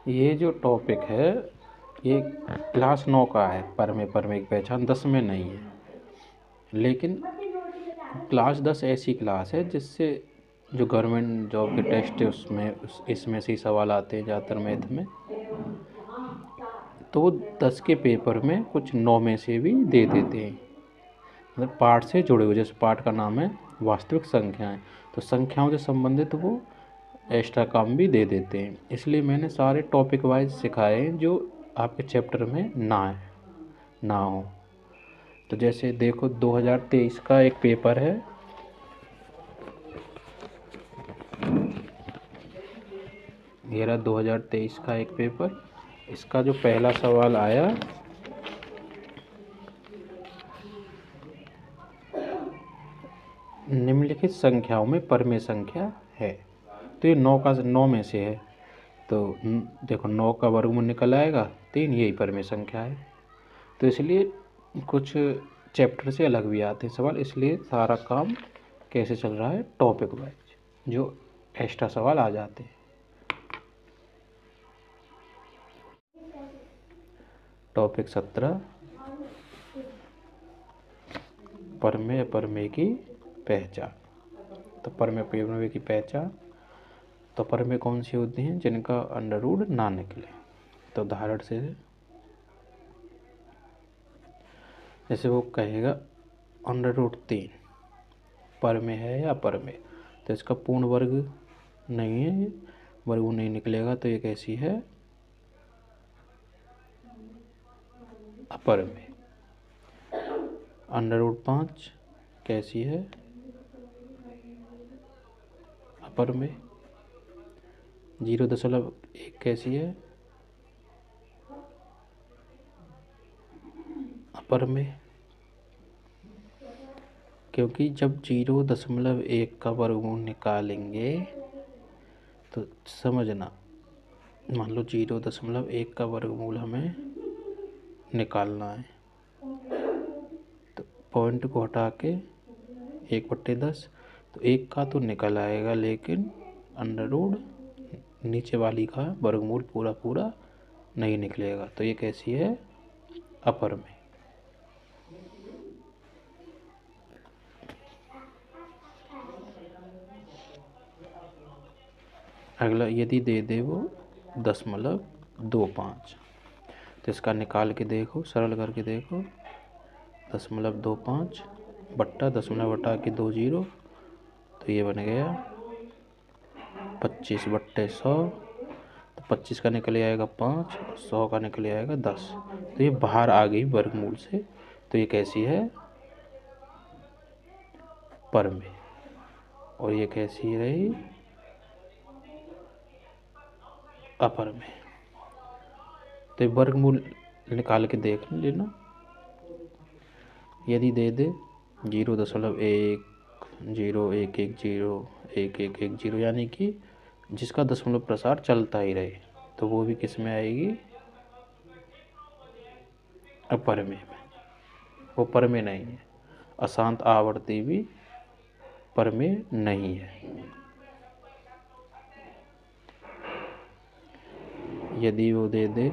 ये जो टॉपिक है ये क्लास 9 का है। परमे की पहचान 10 में नहीं है, लेकिन क्लास 10 ऐसी क्लास है जिससे जो गवर्नमेंट जॉब के टेस्ट है इसमें से ही सवाल आते हैं ज़्यादातर मैथ में। तो 10 के पेपर में कुछ 9 में से भी दे देते हैं, मतलब पाठ से जुड़े हुए। जैसे पाठ का नाम है वास्तविक संख्याएं, तो संख्याओं से संबंधित वो एक्स्ट्रा काम भी दे देते हैं। इसलिए मैंने सारे टॉपिक वाइज सिखाए हैं जो आपके चैप्टर में ना हो। तो जैसे देखो 2023 का एक पेपर है, ये रहा 2023 का एक पेपर। इसका जो पहला सवाल आया, निम्नलिखित संख्याओं में परमेय संख्या है। तो ये 9 में से है। तो देखो 9 का वर्गमूल निकल आएगा 3, यही परमेय संख्या है। तो इसलिए कुछ चैप्टर से अलग भी आते हैं सवाल, इसलिए सारा काम कैसे चल रहा है टॉपिक वाइज, जो एक्स्ट्रा सवाल आ जाते हैं। टॉपिक 17, परमेय अपरमेय की पहचान। तो परमेय अपरमेय की पहचान, तो परमेय कौन सी होती हैं जिनका अंडर रूट ना निकले। तो उदाहरण से जैसे वो कहेगा अंडर रूट 3 परमेय है या अपरमेय, तो इसका पूर्ण वर्ग नहीं है, वर्गमूल नहीं निकलेगा, तो ये कैसी है अपरमेय। अंडर रूट 5 कैसी है अपरमेय। 0.1 कैसी है अपरमेय, क्योंकि जब 0.1 का वर्गमूल निकालेंगे तो समझना, मान लो 0.1 का वर्गमूल हमें निकालना है, तो पॉइंट को हटा के 1/10, तो 1 का तो निकल आएगा, लेकिन अंडर रूट नीचे वाली का वर्गमूल पूरा नहीं निकलेगा। तो ये कैसी है अपरमेय। अगला, यदि दे दे वो 0.25, तो इसका निकाल के देखो, सरल करके देखो। 0.25 बट्टा 0.2 जीरो, तो ये बन गया 25/100। तो 25 का निकल आएगा 5, 100 का निकल आएगा 10। तो ये बाहर आ गई वर्गमूल से, तो ये कैसी है परमेय। और ये कैसी रही अपरमेय। तो वर्गमूल निकाल के देख लेना। यदि दे दे 0.1011101110 यानी कि जिसका दशमलव प्रसार चलता ही रहे, तो वो भी किस में आएगी अपरमेय में। वो परमेय नहीं है। अशांत आवर्ती भी परमेय नहीं है। यदि वो दे दे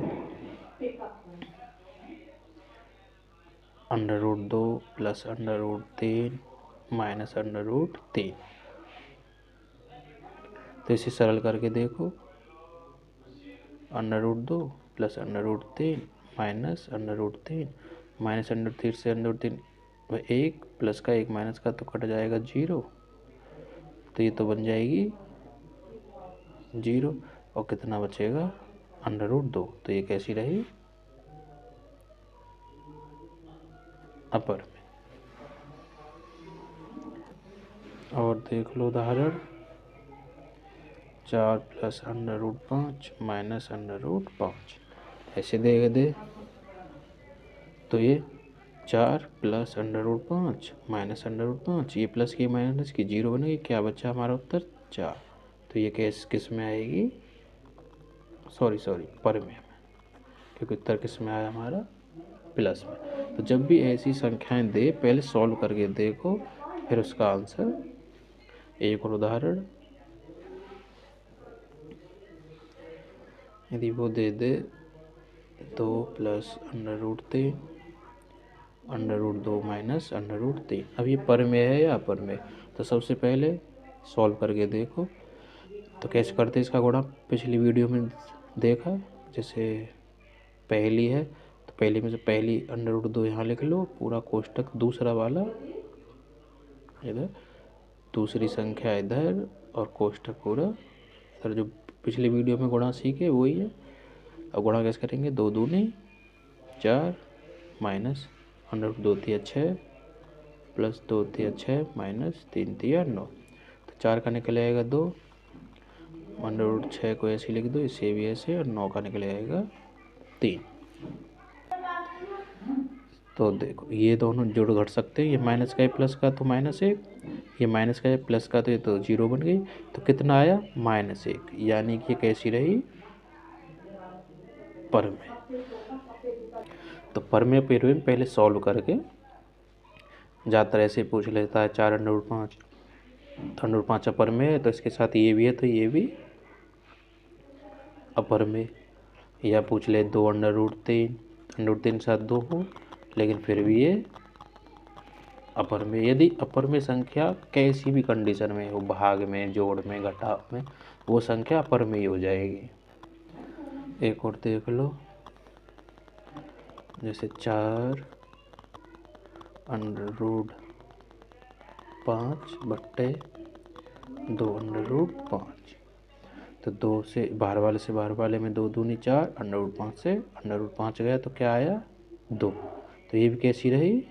under root 2 plus under root 3 minus under root 3, तो इसे सरल करके देखो। Under root 2 plus under root 3 minus under root 3 minus under 3 से अंडर 3, वह 1 प्लस का 1 माइनस का तो कट जाएगा 0, तो ये तो बन जाएगी 0, और कितना बचेगा अंडर रूट 2। तो ये कैसी रही अपरमेय। और देख लो उदाहरण 4 plus under root 5 minus under root 5, ऐसे दे तो ये 4 plus under root 5 minus under root 5, ये प्लस की माइनस की 0 बनेगी, क्या बचा हमारा उत्तर 4। तो ये किस में आएगी, सॉरी परमेय में, क्योंकि उत्तर किस में आया हमारा प्लस में। तो जब भी ऐसी संख्याएं दे पहले सॉल्व करके देखो, फिर उसका आंसर। एक और उदाहरण यदि वो दे दे 2 प्लस √3 √2 माइनस √3। अब ये पर में है या अपर में, तो सबसे पहले सॉल्व करके देखो। तो कैसे करते इसका गुणा, पिछली वीडियो में देखा। जैसे पहली है तो पहली में से पहली √2 यहाँ लिख लो, पूरा कोष्टक दूसरा वाला इधर, दूसरी संख्या इधर, और कोष्टक पूरा इधर। जो पिछली वीडियो में गुणा सीखे वही है। अब गुणा कैसे करेंगे, 2 दूनी 4 माइनस √2 तिया 6 प्लस 2 तिया 6 माइनस 3 तिया 9। तो 4 का निकल आएगा 2, √6 को ऐसे लिख दो, इसे भी ऐसे, और 9 का निकल आएगा 3। तो देखो ये दोनों जोड़ घट सकते हैं, ये माइनस का है प्लस का तो -1, ये माइनस का है प्लस का तो ये तो 0 बन गई। तो कितना आया, -1, यानी कि ये कैसी रही, पर में। तो पर में पहले सॉल्व करके, ज़्यादातर ऐसे पूछ लेता है 4 √5 √5 अपर में है, तो इसके साथ ये भी है तो ये भी अपर में। या पूछ ले 2 √3 √3 साथ 2 हो, लेकिन फिर भी ये अपर में। यदि अपर में संख्या कैसी भी कंडीशन में हो, भाग में, जोड़ में, घटाव में, वो संख्या अपर में ही हो जाएगी। एक और देख लो, जैसे 4 √5 बट्टे 2 √5। तो 2 से बाहर वाले से बाहर वाले में 2 दूनी 4, √5 से √5 गया तो क्या आया 2। तो ये भी कैसी रही,